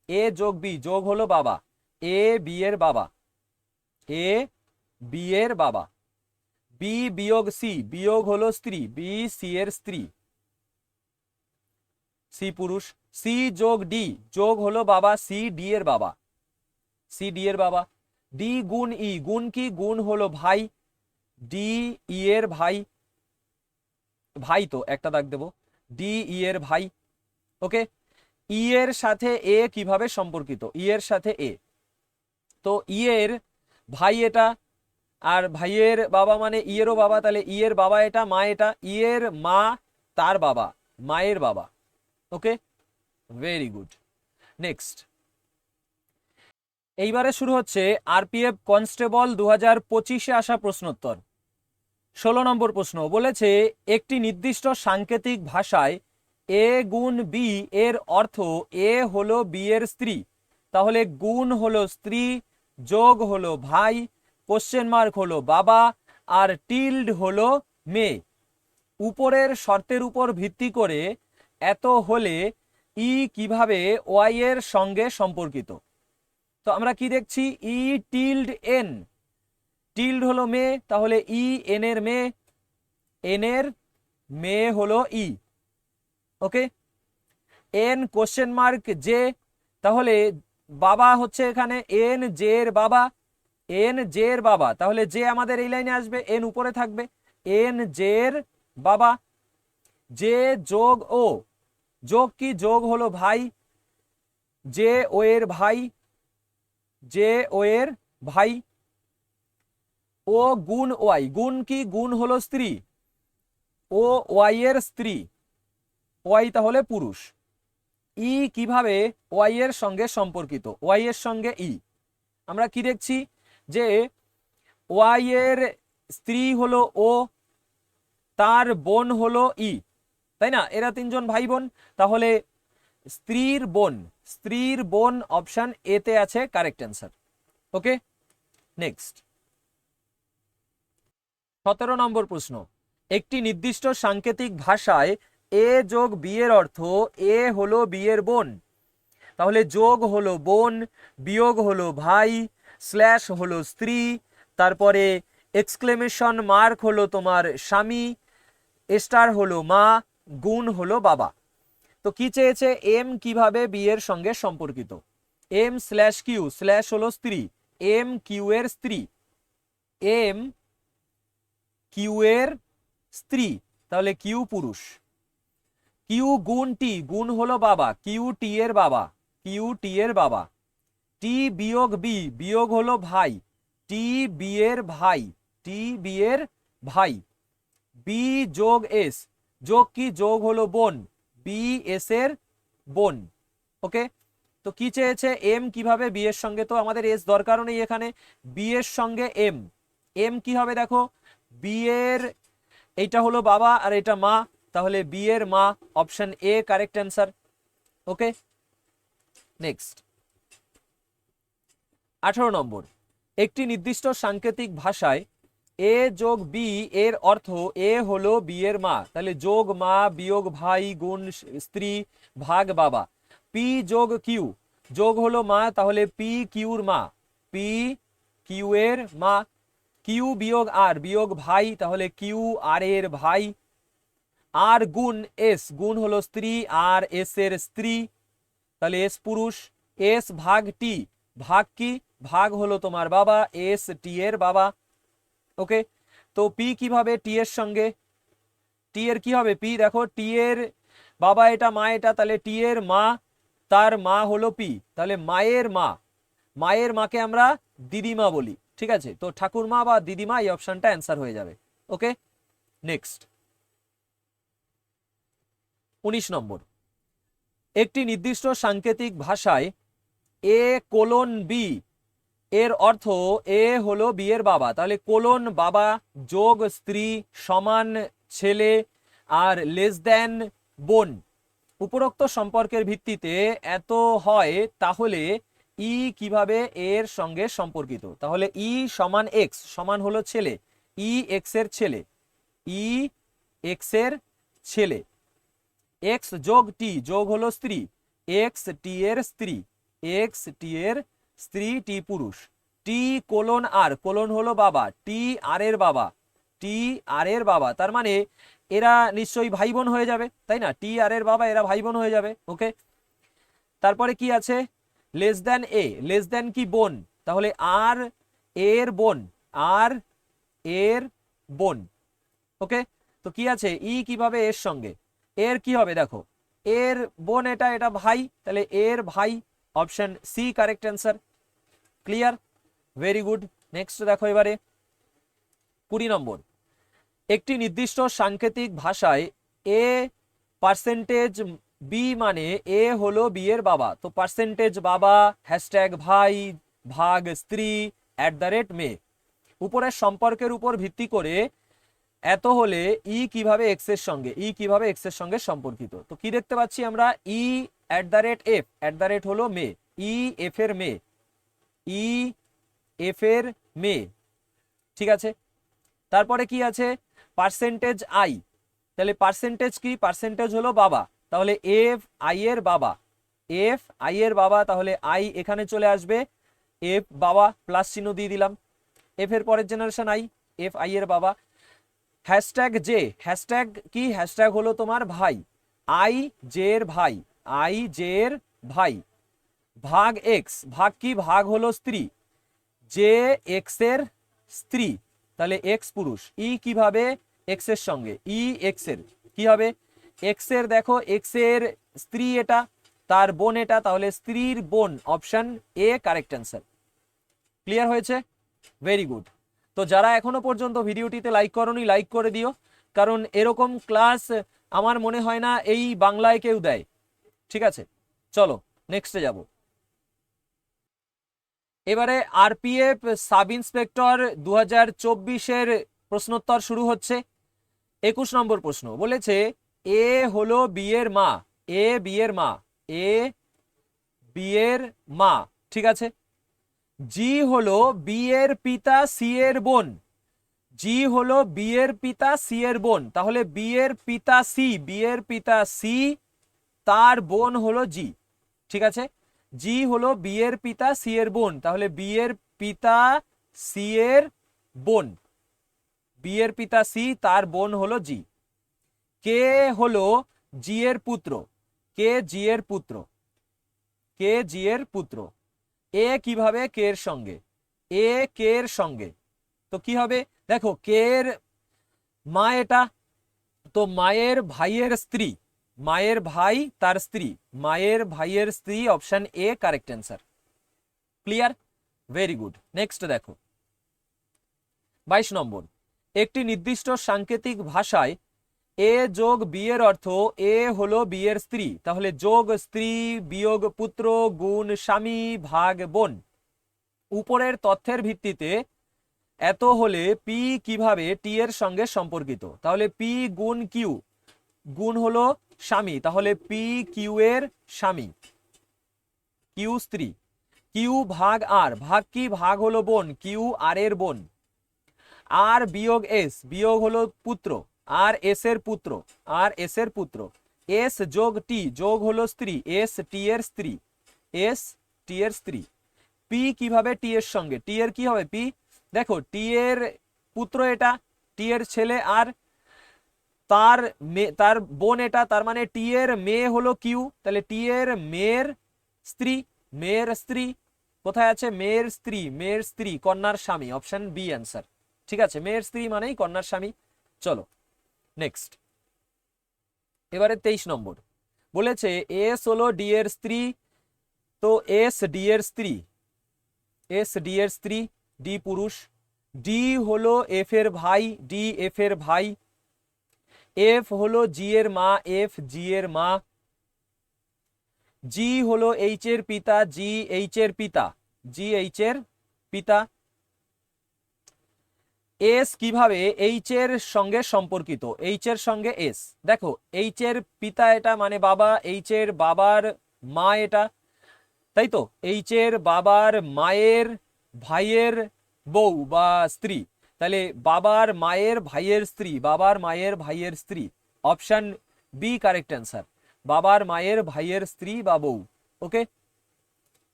এ যোগ বি, যোগ হলো বাবা, এ বি এর বাবা, এ বি এর বাবা, বি বিয়োগ সি, বিয়োগ হলো স্ত্রী, বি সি এর স্ত্রী, সি পুরুষ। সি যোগ ডি, যোগ হলো বাবা, সি ডি এর বাবা, সি ডি এর বাবা। ডি গুণ ই, গুণ কি? গুণ হলো ভাই, ডি ই এর ভাই, ভাই তো একটা দাগ দেবো, ডি ই এর ভাই। ওকে, ই এর সাথে এ কিভাবে সম্পর্কিত? ই এর সাথে এ, তো ই এর ভাই এটা, আর ভাইয়ের বাবা মানে ই এরও বাবা, তাহলে ই এর বাবা এটা, মা এটা, ই এর মা তার বাবা, মায়ের বাবা। ওকে, ভেরি গুড। নেক্সট, এইবারে শুরু হচ্ছে আরপিএফ কনস্টেবল 2025-এ আসা প্রশ্নোত্তর। 16 নম্বর প্রশ্ন বলেছে, একটি নির্দিষ্ট সাংকেতিক ভাষায় এ গুণ বি এর অর্থ এ হলো বি এর স্ত্রী, তাহলে গুণ হলো স্ত্রী, যোগ হলো ভাই, কোশ্চেন মার্ক হলো বাবা, আর টিল্ড হলো মেয়ে। উপরের শর্তের উপর ভিত্তি করে এত হলে ই কিভাবে ওয়াই এর সঙ্গে সম্পর্কিত? তো আমরা কি দেখছি? ই টিল্ড এন, টিল্ড হলো মেয়ে, তাহলে ই এন এর মেয়ে, এন এর মেয়ে হলো ই। ওকে, এন কোশ্চেন মার্ক জে, তাহলে বাবা হচ্ছে এখানে এন জে এর বাবা, এন জে এর বাবা, তাহলে জে আমাদের এই লাইনে আসবে, এন উপরে থাকবে, এন জে এর বাবা। জে যোগ ও, যোগ কি? যোগ হলো ভাই, জে ও এর ভাই, জে ও এর ভাই। ও গুণ ওয়াই, গুণ কি? গুণ হলো স্ত্রী, ও ওয়াই এর স্ত্রী, ওয়াই তাহলে পুরুষ। ই কিভাবে ওয়াই এর সঙ্গে সম্পর্কিত? ওয়াই এর সঙ্গে ই আমরা কি দেখছি? যে ওয়াই এর স্ত্রী হলো ও, তার বোন হলো ই, তাই না? এরা তিনজন ভাই বোন, তাহলে স্ত্রীর বোন অপশন এ তে আছে কারেক্ট অ্যান্সার। ওকে, নেক্সট 17 নম্বর প্রশ্ন, একটি নির্দিষ্ট সাংকেতিক ভাষায় এ যোগ বি এর অর্থ এ হলো বি এর বোন। তাহলে যোগ হলো বোন, বিয়োগ হলো ভাই, স্ল্যাশ হলো স্ত্রী, তারপরে এক্সক্লেমেশন মার্ক হলো তোমার স্বামী, স্টার হলো মা, গুণ হলো বাবা। তো কি চেয়েছে, এম কিভাবে বি এর সঙ্গে সম্পর্কিত। এম স্ল্যাশ কিউ, স্ল্যাশ হলো স্ত্রী, এম কিউ এর স্ত্রী, এম কিউ এর স্ত্রী, তাহলে কিউ পুরুষ। কিউ গুণ টি, গুণ হলো বাবা, কিউ টি এর বাবা, কিউ টি এর বাবা। টি বিয়োগ বি, বিয়োগ হলো ভাই, টি বি এর ভাই, টি বি এর ভাই। বি যোগ এস, যোগ কি, যোগ হলো বোন, বি এস এর বোন। ওকে, তো কি চেয়েছে, এম কিভাবে বি এর সঙ্গে, তো আমাদের এস দরকারও নেই এখানে, বি এর সঙ্গে এম, এম কি হবে দেখো, বি এর এইটা হলো বাবা আর এটা মা, তাহলে বি এর মা, option A correct answer. Okay, next 18 নম্বর, একটি নির্দিষ্ট সাংকেতিক ভাষায় এ যোগ বি এর অর্থ এ হলো বি এর মা, তাহলে যোগ মা বিয়োগ ভাই গুণ স্ত্রী ভাগ বাবা। পি যোগ কিউ, যোগ হলো মা, তাহলে পি কিউর মা, পি কিউ এর মা। কিউ বিয়োগ আর, বিয়োগ ভাই, তাহলে কিউ আর এর ভাই। আর গুণ এস, গুণ হলো স্ত্রী, আর এস এর স্ত্রী, তাহলে এস পুরুষ। এস ভাগ টি, ভাগ কি, ভাগ হলো তোমার বাবা, এস টি এর বাবা। ওকে, তো পি কিভাবে টি এর সঙ্গে, টি এর কি হবে, পি দেখো টি এর বাবা এটা, মা এটা, তাহলে টি এর মা, তার মা হলো পি, তাহলে মায়ের মা, মায়ের মাকে আমরা দিদিমা বলি। ঠিক আছে, তো ঠাকুরমা বা দিদিমা এই অপশনটা অ্যান্সার হয়ে যাবে। ওকে, নেক্সট 19 নম্বর, একটি নির্দিষ্ট সাংকেতিক ভাষায় এ কোলন বি এর অর্থ এ হলো বি এর বাবা, তাহলে কোলন বাবা যোগ স্ত্রী সমান ছেলে আর লেস দেন বোন। উপরোক্ত সম্পর্কের ভিত্তিতে এত হয়, তাহলে ই কিভাবে এর সঙ্গে সম্পর্কিত। তাহলে ই সমান এক্স, সমান হলো ছেলে, ই এক্স এর ছেলে, ই এক্স এর ছেলে। এক্স যোগ টি, যোগ হলো স্ত্রী, এক্স টি এর স্ত্রী, এক্স টি এর স্ত্রী, টি পুরুষ। টি কোলন আর, কোলন হলো বাবা, টি আর এর বাবা, টি আর এর বাবা, তার মানে এরা নিশ্চয়ই ভাই বোন হয়ে যাবে, তাই না? টি আর এর বাবা, এরা ভাই বোন হয়ে যাবে। ওকে, তারপরে কি আছে, লেস দেন এ, লেস দেন কি বোন, তাহলে আর এর বোন, আর এর বোন। ওকে, তো কি আছে, ই কিভাবে এর সঙ্গে, এর কি হবে দেখো, এর বোন এটা, এটা ভাই, তাহলে এর ভাই, option C correct answer. Clear, very good. Next দেখো এবারে 20 নম্বর, একটি নির্দিষ্ট সাংকেতিক ভাষায় এ পার্সেন্টেজ বি মানে এ হলো বি এর বাবা, তো পার্সেন্টেজ বাবা, হ্যাশট্যাগ ভাই ভাগ স্ত্রী @মেয়ে। উপরের সম্পর্কের উপর ভিত্তি করে এত হলে ই কিভাবে এক্স এর সঙ্গে, ই কিভাবে এক্স এর সঙ্গে সম্পর্কিত। তো কি দেখতে পাচ্ছি আমরা, ই @f, হলো মেয়ে, ই এফ এর মেয়ে, ই এফ এর মেয়ে। ঠিক আছে, তারপরে কি আছে, পার্সেন্টেজ আই, তাহলে পার্সেন্টেজ কি, পার্সেন্টেজ হলো বাবা, তাহলে এফ আই এর বাবা, এফ আই এর বাবা, তাহলে আই এখানে চলে আসবে, এফ বাবা প্লাস চিহ্ন দিয়ে দিলাম, এফ এর পরের জেনারেশন আই, এফ আই এর বাবা। হ্যাশট্যাগ জে, হ্যাশট্যাগ কি, হ্যাশট্যাগ হলো তোমার ভাই, আই জে এর ভাই, আই জে এর ভাই। ভাগ এক্স, ভাগ কি, ভাগ হলো স্ত্রী, জে এক্স এর স্ত্রী, তাহলে এক্স পুরুষ। ই কিভাবে এক্স এর সঙ্গে, ই এক্স এর কি হবে, এক্স এর দেখো এক্স এর স্ত্রী এটা, তার বোন এটা, তাহলে স্ত্রীর বোন, option A correct answer. Clear হয়েছে, ভেরি গুড। তো যারা এখনো পর্যন্ত ভিডিওটিতে লাইক করোনি, লাইক করে দিও, কারণ এরকম ক্লাস আমার মনে হয় না এই বাংলায় কেউ দেয়। ঠিক আছে, চলো নেক্সটে যাব। এবারে আরপিএফ সাব ইন্সপেক্টর 2024-এর প্রশ্নোত্তর শুরু হচ্ছে। 21 নম্বর প্রশ্ন বলেছে, এ হলো বি এর মা, এ বি এর মা, এ বি এর মা, ঠিক আছে। জি হলো বি এর পিতা সি এর বোন, জি হলো বি এর পিতা সি এর বোন, তাহলে বি এর পিতা সি, বি এর পিতা সি, তার বোন হলো জি, ঠিক আছে। জি হলো বি এর পিতা সি এর বোন, তাহলে বি এর পিতা সি এর বোন, বি এর পিতা সি, তার বোন হলো জি। কে হলো জি এর পুত্র, কে জি এর পুত্র, কে জি এর পুত্র। এ কিভাবে কে এর সঙ্গে, এ কে এর সঙ্গে, তো কি হবে দেখো, কে এর মা এটা, তো মায়ের ভাইয়ের স্ত্রী, মায়ের ভাই তার স্ত্রী, মায়ের ভাইয়ের স্ত্রী, option A correct answer. Clear, very good. Next দেখো 22 নম্বর, একটি নির্দিষ্ট সাংকেতিক ভাষায় এ যোগ বি এর অর্থ এ হলো বি এর স্ত্রী, তাহলে যোগ স্ত্রী বিয়োগ পুত্র গুণ স্বামী ভাগ বোন। উপরের তথ্যের ভিত্তিতে এত হলে পি কিভাবে টি এর সঙ্গে সম্পর্কিত, তাহলে পি গুণ কিউ, গুণ হলো স্বামী, তাহলে পি কিউ এর স্বামী, কিউ স্ত্রী। কিউ ভাগ আর, ভাগ কি, ভাগ হলো বোন, কিউ আর এর বোন। আর বিয়োগ এস, বিয়োগ হলো পুত্র, আর এস এর পুত্র, আর এস এর পুত্র। এস যোগ টি, যোগ হলো স্ত্রী, এস টি এর স্ত্রী, এস টি এর স্ত্রী। পি কিভাবে টি এর সঙ্গে, টি এর কি হবে পি, দেখো টি এর পুত্র এটা, টি এর ছেলে, আর তার তার বোন এটা, তার মানে টি এর মেয়ে হলো কিউ, তাহলে টি এর মেয়ের স্ত্রী, মেয়ের স্ত্রী কোথায় আছে, মেয়ের স্ত্রী, মেয়ের স্ত্রী কন্যার স্বামী, অপশন বি অ্যান্সার, ঠিক আছে। মেয়ের স্ত্রী মানেই কন্যার স্বামী। চলো নেক্সট, এবারে 23 নম্বর, বলেছে এস হলো ডি এর স্ত্রী, তো এস ডি এর স্ত্রী, এস ডি এর স্ত্রী, ডি পুরুষ। ডি হলো এফ এর ভাই, ডি এফ এর ভাই। এফ হলো জি এর মা, এফ জি এর মা। জি হলো এইচ এর পিতা, জি এইচ এর পিতা, জি এইচ এর পিতা। এস কিভাবে এইচ এর সঙ্গে সম্পর্কিত, এইচ এর সঙ্গে এস, দেখো এইচ এর পিতা এটা মানে বাবা, এইচ এর বাবার মা এটা, তাই তো, এইচ এর বাবার মায়ের ভাইয়ের বউ বা স্ত্রী, তাহলে বাবার মায়ের ভাইয়ের স্ত্রী, বাবার মায়ের ভাইয়ের স্ত্রী, অপশন বি কারেক্ট অ্যান্সার, বাবার মায়ের ভাইয়ের স্ত্রী বা বউ। ওকে,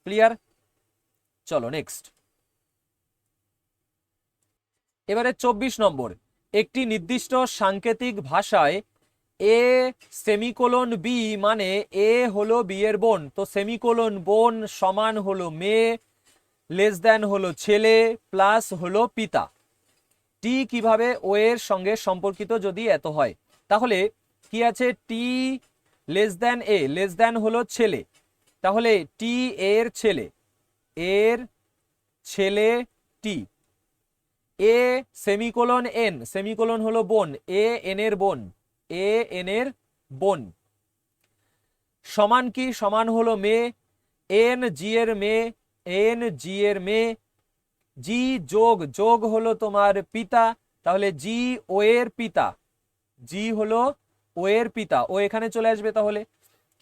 ক্লিয়ার। চলো নেক্সট, এবারে 24 নম্বর, একটি নির্দিষ্ট সাংকেতিক ভাষায় এ সেমিকোলন বি মানে এ হলো বি এর বোন, তো সেমিকোলন বোন সমান হলো মেয়ে, লেস দ্যান হলো ছেলে, প্লাস হলো পিতা। টি কিভাবে ও এর সঙ্গে সম্পর্কিত যদি এত হয়, তাহলে কি আছে, টি less than a, less than হলো ছেলে, তাহলে টি এর ছেলে, এর ছেলে টি। এ সেমিকোলন এন, সেমিকোলন হলো বোন, এ এন এর বোন, এ এন এর বোন। সমান কি, সমান হলো মেয়ে, এন জি এর মেয়ে, এন জি এর মেয়ে। জি যোগ, যোগ হলো তোমার পিতা, তাহলে জি ও এর পিতা, জি হলো ও এর পিতা, ও এখানে চলে আসবে। তাহলে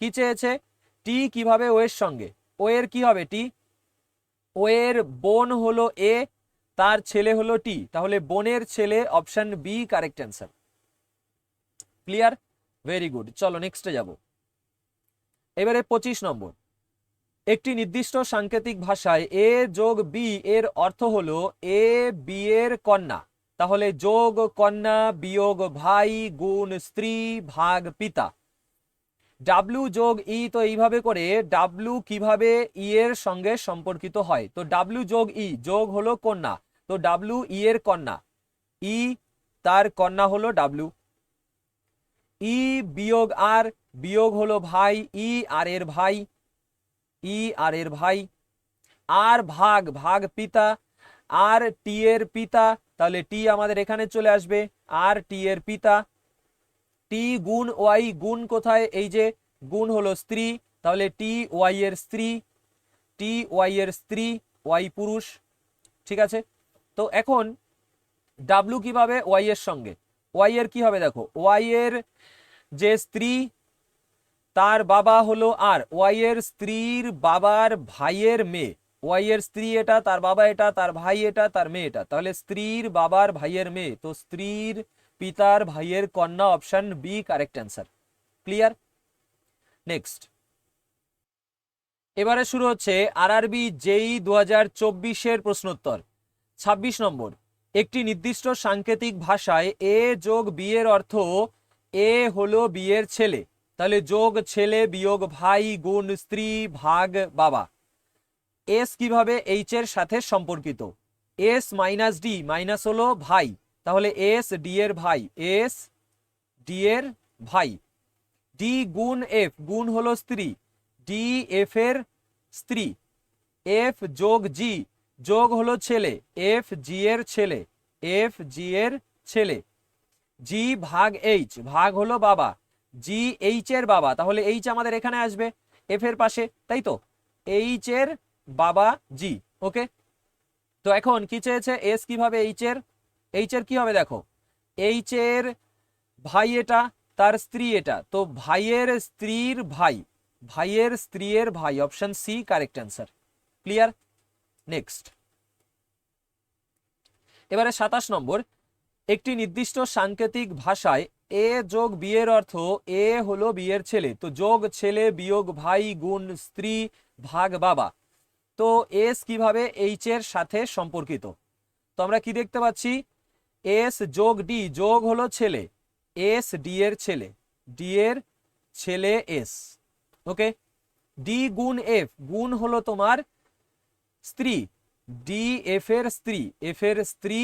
কি চেয়েছে, টি কিভাবে ও এর সঙ্গে, ও এর কি হবে টি, ও এর বোন হলো এ, তার ছেলে হলো টি, তাহলে বোনের ছেলে, option B correct answer. Clear, very good. চলো নেক্সটে যাব, এবারে 25 নম্বর, একটি নির্দিষ্ট সাংকেতিক ভাষায় এ যোগ বি এর অর্থ হলো এ বি এর কন্যা, তাহলে যোগ কন্যা বিয়োগ ভাই গুণ স্ত্রী ভাগ পিতা। ডাব্লিউ যোগ ই, তো এইভাবে করে ডাব্লিউ কিভাবে ই এর সঙ্গে সম্পর্কিত হয়, তো ডাব্লিউ যোগ ই, যোগ হলো কন্যা, তো ডাব্লিউ ই এর কন্যা, ই তার কন্যা হলো ডাব্লিউ। ই বিয়োগ আর, বিয়োগ হলো ভাই, ই আর এর ভাই, ই আর এর ভাই। আর ভাগ, ভাগ পিতা, আর টি এর পিতা, তাহলে টি আমাদের এখানে চলে আসবে, আর টি এর পিতা। টি গুণ ওয়াই, গুণ কোথায়, এই যে গুণ হলো স্ত্রী, তাহলে টি ওয়াই এর স্ত্রী, টি ওয়াই এর স্ত্রী, ওয়াই পুরুষ, ঠিক আছে। তো এখন ডাব্লু কিভাবে ওয়াই এর সঙ্গে, ওয়াই এর কি হবে দেখো, ওয়াই এর যে স্ত্রী তার বাবা হলো আর, ওয়াই এর স্ত্রীর বাবার ভাইয়ের মেয়ে, ওয়াই এর স্ত্রী এটা, তার বাবা এটা, তার ভাই এটা, তার মেয়ে এটা, তাহলে স্ত্রীর বাবার ভাইয়ের মেয়ে, তো স্ত্রীর পিতার ভাইয়ের কন্যা, option B correct answer. Clear? Next, এবারে শুরু হচ্ছে আরআরবি জেই 2024-এর প্রশ্নোত্তর। 26 নম্বর, একটি নির্দিষ্ট সাংকেতিক ভাষায় এ যোগ বি এর অর্থ এ হলো বি এর ছেলে, তাহলে যোগ ছেলে বিয়োগ ভাই গুণ স্ত্রী ভাগ বাবা। এস কিভাবে এইচ এর সাথে সম্পর্কিত? এস মাইনাস ডি, মাইনাস হলো ভাই, তাহলে এস ডি এর ভাই, এস ডি এর ভাই। ডি গুণ এফ, গুণ হলো স্ত্রী, ডি এফ এর স্ত্রী। এফ যোগ জি, যোগ হলো ছেলে, এফ জি এর ছেলে, এফ জি এর ছেলে। জি ভাগ এইচ, ভাগ হলো বাবা, জি এইচ এর বাবা, তাহলে এইচ আমাদের এখানে আসবে এফ এর পাশে, তাই তো? এইচ এর বাবা জি। ওকে, তো এখন কি চেয়েছে? এস কিভাবে এইচ এর, এইচ এর কি হবে দেখো, এইচ এর ভাই এটা, তার স্ত্রী এটা, তো ভাইয়ের স্ত্রীর ভাই, ভাইয়ের স্ত্রীর ভাই, option C correct answer. Clear? Next, এবারে 27 নম্বর, একটি নির্দিষ্ট সাংকেতিক ভাষায় এ যোগ বি এর অর্থ এ হলো বি এর ছেলে, তো যোগ ছেলে বিয়োগ ভাই গুণ স্ত্রী ভাগ বাবা। তো এস কিভাবে এইচ এর সাথে সম্পর্কিত? তো আমরা কি দেখতে পাচ্ছি, এস যোগ ডি, যোগ হলো ছেলে, এস ডি এর ছেলে, ডি এর ছেলে এস। ওকে, ডি গুণ এফ, গুণ হলো তোমার স্ত্রী, ডি এফ এর স্ত্রী, এফ এর স্ত্রী,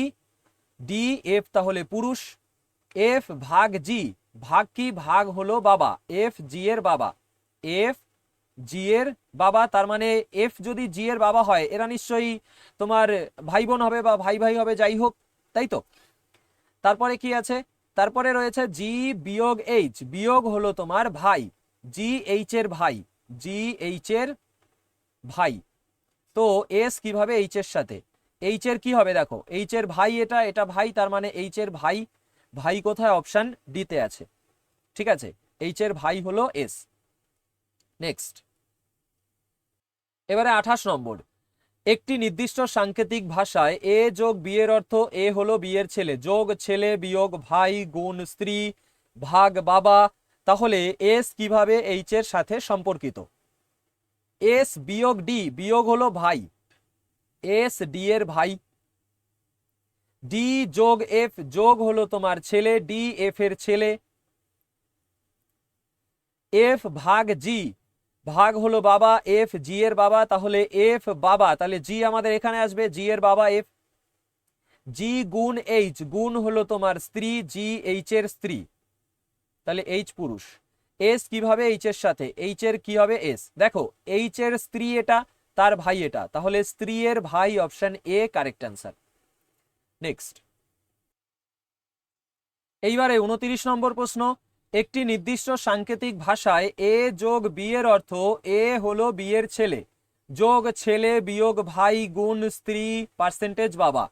ডি এফ তাহলে পুরুষ। এফ ভাগ জি, ভাগ কি? ভাগ হলো বাবা, এফ জি এর বাবা, এফ জি এর বাবা, তার মানে এফ যদি জি এর বাবা হয় এরা নিশ্চয়ই তোমার ভাই বোন হবে বা ভাই ভাই হবে, যাই হোক, তাই তো? তারপরে কি আছে? তারপরে রয়েছে জি বিয়োগ এইচ, বিয়োগ হলো তোমার ভাই, জি এইচ এর ভাই, জি এইচ এর ভাই। তো এস কিভাবে এইচ এর সাথে? এইচ এর কি হবে দেখো, এইচ এর ভাই এটা, এটা ভাই, তার মানে এইচ এর ভাই, ভাই কোথায়? অপশন ডি তে আছে। ঠিক আছে, এইচ এর ভাই হলো এস। নেক্সট, এবারে 28 নম্বর, একটি নির্দিষ্ট সাংকেতিক ভাষায় এ যোগ বি এর অর্থ এ হলো বি এর ছেলে, যোগ ছেলে বিয়োগ ভাই গুণ স্ত্রী ভাগ বাবা। তাহলে এস কিভাবে এইচ এর সাথে সম্পর্কিত? এস বিয়োগ ডি, বিয়োগ হলো ভাই, এস ডি এর ভাই। ডি যোগ এফ, যোগ হলো তোমার ছেলে, ডি এফ এর ছেলে। এফ ভাগ জি, ভাগ হলো বাবা, এফ জি এর বাবা, তাহলে এফ বাবা, তাহলে জি আমাদের এখানে আসবে, জি এর বাবা এফ। জি গুণ এইচ, গুণ হলো তোমার স্ত্রী, জি এইচ এর স্ত্রী, তাহলে এইচ পুরুষ। এস কিভাবে এইচ এর সাথে? এইচ এর কি হবে? এস। দেখো এইচ এর স্ত্রী এটা, তার ভাই এটা, তাহলে স্ত্রী এর ভাই, option A correct answer. Next, এইবারে 29 নম্বর প্রশ্ন, একটি নির্দিষ্ট সাংকেতিক ভাষায় এ যোগ বি এর অর্থ এ হলো বি এর ছেলে, যোগ ছেলে বিয়োগ ভাই গুণ স্ত্রী পার্সেন্টেজ বাবা।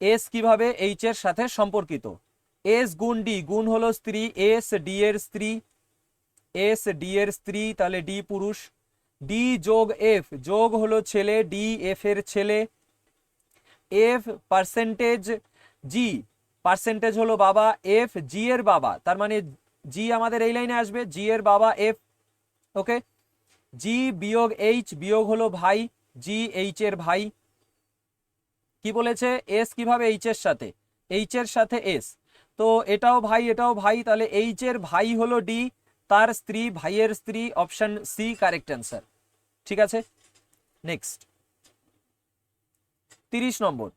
এস কিভাবে এইচ এর সাথে সম্পর্কিত? এস গুণ ডি, গুণ হলো স্ত্রী, এস ডি এর স্ত্রী, এস ডি এর স্ত্রী, তাহলে ডি পুরুষ। ডি যোগ এফ, যোগ হলো ছেলে, ডি এফ এর ছেলে। এফ পার্সেন্টেজ জি, পার্সেন্টেজ হলো বাবা, এফ জি এর বাবা, তার মানে জি আমাদের এই লাইনে আসবে, জি এর বাবা এফ। ওকে, জি বিয়োগ এইচ, বিয়োগ হলো ভাই, জি এইচ এর ভাই। কি বলেছে? এস কিভাবে এইচ এর সাথে? এইচ এর সাথে এস, তো এটাও ভাই এটাও ভাই, তাহলে এইচ এর ভাই হলো ডি, তার স্ত্রী ভাইয়ের স্ত্রী, অপশন সি কারেক্ট অ্যান্সার। ঠিক আছে, নেক্সট, 30 নম্বর,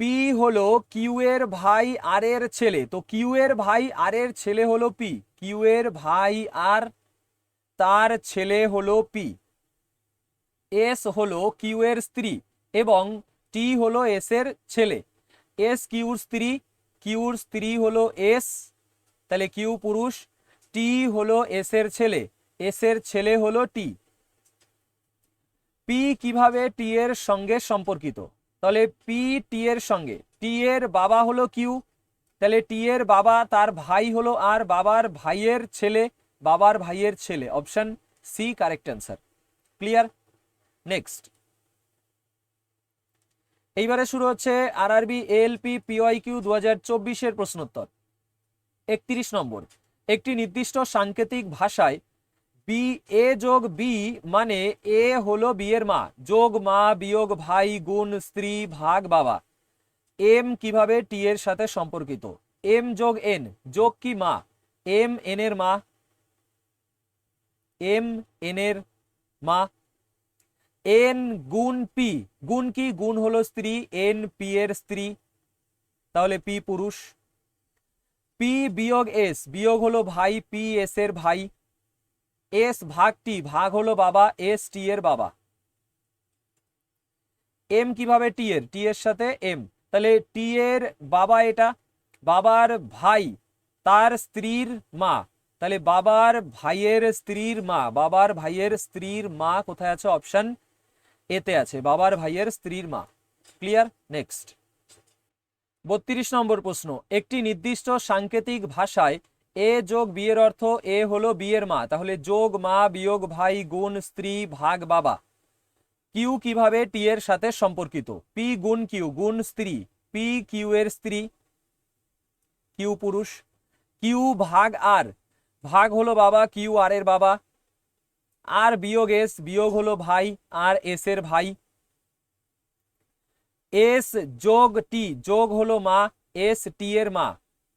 পি হলো কিউ এর ভাই আর এর ছেলে, তো কিউ এর ভাই আর এর ছেলে হলো পি, কিউ এর ভাই আর তার ছেলে হলো পি। এস হলো কিউ এর স্ত্রী এবং টি হলো এস এর ছেলে। এস কিউর স্ত্রী, কিউর স্ত্রী হলো এস, তাহলে কিউ পুরুষ। টি হলো এস এর ছেলে, এস এর ছেলে হলো টি। পি কিভাবে টি এর সঙ্গে সম্পর্কিত? তাহলে পি টি এর সঙ্গে, টি এর বাবা হলো কিউ, তাহলে টি এর বাবা তার ভাই হলো আর বাবার ভাইয়ের ছেলে, বাবার ভাইয়ের ছেলে, option C correct answer. Clear? Next, এইবারে শুরু হচ্ছে আরআরবি এএলপি পিওয়াইকিউ 2024 এর প্রশ্নোত্তর। 31 নম্বর, একটি নির্দিষ্ট সাংকেতিক ভাষায় বি, এ যোগ বি মানে এ হলো বি এর মা, যোগ মা বিয়োগ ভাই গুণ স্ত্রী ভাগ বাবা। এম কিভাবে টি এর সাথে সম্পর্কিত? এম যোগ এন, যোগ কি মা, এম এন এর মা, এম এন এর মা। এন গুণ পি, গুণ কি, গুণ হলো স্ত্রী, এন পি এর স্ত্রী, তাহলে পি পুরুষ। পি বিয়োগ এস, বিয়োগ হলো ভাই, পি এস এর ভাই। এস ভাগ টি, ভাগ হলো বাবা, এস টি এর বাবা। এম কিভাবে টি এর, টি এর সাথে এম, তাহলে টি এর বাবা এটা, বাবার ভাই তার স্ত্রীর মা, তাহলে বাবার ভাইয়ের স্ত্রীর মা, বাবার ভাইয়ের স্ত্রীর মা কোথায় আছে, অপশন এতে আছে, বাবার ভাইয়ের স্ত্রীর মা। ক্লিয়ার? নেক্সট, 32 নম্বর প্রশ্ন, একটি নির্দিষ্ট সাংকেতিক ভাষায় এ যোগ বি এর অর্থ এ হলো বি এর মা, তাহলে যোগ মা বিয়োগ ভাই গুণ স্ত্রী ভাগ বাবা। কিউ কিভাবে টি এর সাথে সম্পর্কিত? পি গুণ কিউ, গুণ স্ত্রী, পি কিউ এর স্ত্রী, কিউ পুরুষ। কিউ ভাগ আর, ভাগ হলো বাবা, কিউ আর এর বাবা। আর বিয়োগ এস, বিয়োগ হলো ভাই, আর এস এর ভাই। এস যোগ টি, যোগ হলো মা, এস টি এর মা,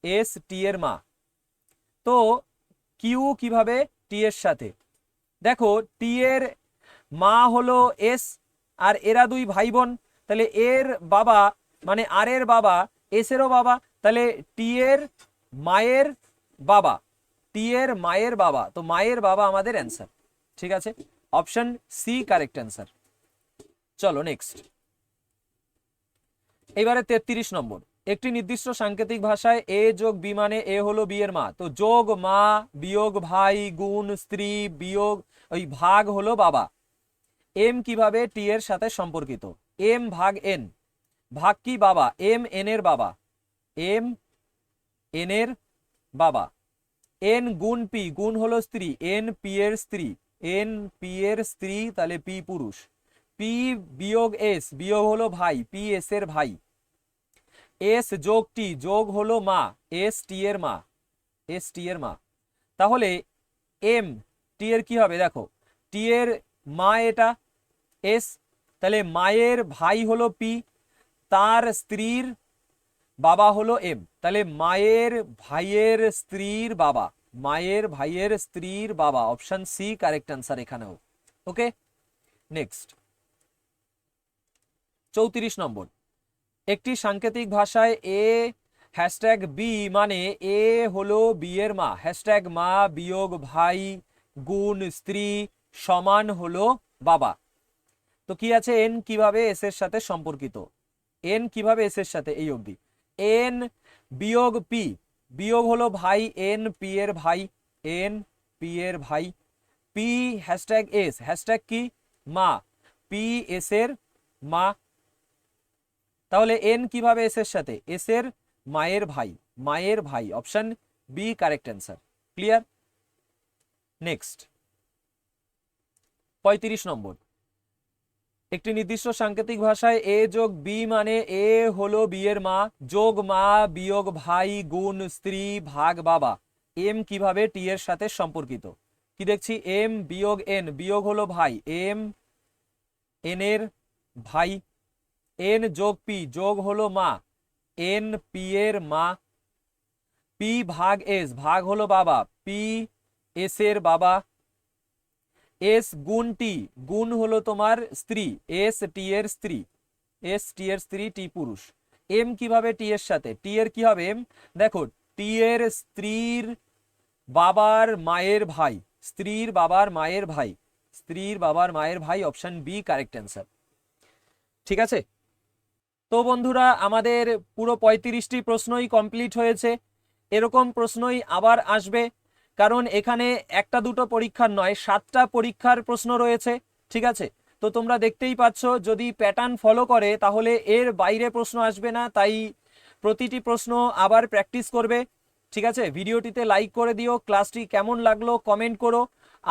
এস টি এর মা। তো কিউ কিভাবে টি এর সাথে? দেখো টি এর মা হলো এস, আর এরা দুই ভাই বোন, তাহলে এর বাবা মানে আর এর বাবা এস এরও বাবা, তাহলে টি এর মায়ের বাবা, টি এর মায়ের বাবা, তো মায়ের বাবা আমাদের অ্যান্সার। ঠিক আছে, অপশন সি কারেক্ট অ্যান্সার। চলো নেক্সট, এবারে 33 নম্বর, একটি নির্দিষ্ট সাংকেতিক ভাষায় এ যোগ বি মানে এ হলো বি এর মা, তো যোগ মা বিয়োগ ভাই গুণ স্ত্রী বিয়োগ ওই ভাগ হলো বাবা। এম কিভাবে টি এর সাথে সম্পর্কিত? এম ভাগ এন, ভাগ কি বাবা, এম এন এর বাবা, এম এন এর বাবা। এন গুণ পি, গুণ হলো স্ত্রী, এন পি এর স্ত্রী, এন পি এর স্ত্রী, তাহলে পি পুরুষ। পি বিয়োগ এস, বিয়োগ হলো ভাই, পি এস এর ভাই। এস যোগ টি, যোগ হলো মা, এস টি এর মা, এস টি এর মা। তাহলে এম টি এর কি হবে, দেখো টি এর মা এটা এস, তাহলে মায়ের ভাই হলো পি, তার স্ত্রীর বাবা হলো এম, তাহলে মায়ের ভাইয়ের স্ত্রীর বাবা, মায়ের ভাইয়ের স্ত্রীর বাবা, অপশন সি কারেক্ট অ্যান্সার এখানেও। ওকে, নেক্সট 34 নম্বর, একটি সাংকেতিক ভাষায় এ হ্যাশট্যাগ বি মানে এ হলো বি এর মা, হ্যাশট্যাগ মা বিয়োগ ভাই গুণ স্ত্রী সমান হলো বাবা। তো কি আছে, এন কিভাবে এস এর সাথে সম্পর্কিত? এন কিভাবে এস এর সাথে, এই অবধি। এন বিয়োগ পি, বিয়োগ হলো ভাই, এন পি এর ভাই, এন পি এর ভাই। পি হ্যাশট্যাগ এস, হ্যাশট্যাগ কি মা, পি এস এর মা। তাহলে এন কিভাবে এস এর সাথে, এস এর মায়ের ভাই, মায়ের ভাই, option B correct answer. Clear? Next 35 নম্বর, একটি নির্দিষ্ট সাংকেতিক ভাষায় এ যোগ বি মানে এ হলো বি এর মা, যোগ মা বিয়োগ ভাই গুণ স্ত্রী ভাগ বাবা। এম কিভাবে টি এর সাথে সম্পর্কিত? কি দেখছি, এম বিয়োগ এন, বিয়োগ হলো ভাই, এম এন এর ভাই। এন যোগ পি, যোগ হলো মা, এন পি এর মা। পি ভাগ এস, ভাগ হলো বাবা, পি এস এর বাবা। এস গুণ টি, গুণ হলো তোমার স্ত্রী, এস টি এর স্ত্রী, এস টি এর স্ত্রী, টি পুরুষ। এম কিভাবে টি এর সাথে, টি এর কি হবে এম, দেখো টি এর স্ত্রীর বাবার মায়ের ভাই, স্ত্রীর বাবার মায়ের ভাই, স্ত্রীর বাবার মায়ের ভাই, অপশন বি কারেক্ট অ্যান্সার। ঠিক আছে, তো বন্ধুরা আমাদের পুরো 35টি প্রশ্নই কমপ্লিট হয়েছে। এরকম প্রশ্নই আবার আসবে, কারণ এখানে একটা দুটো পরীক্ষার নয়, 7টা পরীক্ষার প্রশ্ন রয়েছে। ঠিক আছে, তো তোমরা দেখতেই পাচ্ছ যদি প্যাটার্ন ফলো করে তাহলে এর বাইরে প্রশ্ন আসবে না, তাই প্রতিটি প্রশ্ন আবার প্র্যাকটিস করবে, ঠিক আছে? ভিডিওটিতে লাইক করে দিও, ক্লাসটি কেমন লাগলো কমেন্ট করো,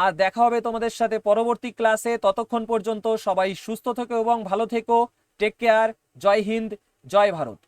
আর দেখা হবে তোমাদের সাথে পরবর্তী ক্লাসে। ততক্ষণ পর্যন্ত সবাই সুস্থ থেকো এবং ভালো থেকো। Take care. জয় হিন্দ, জয় ভারত।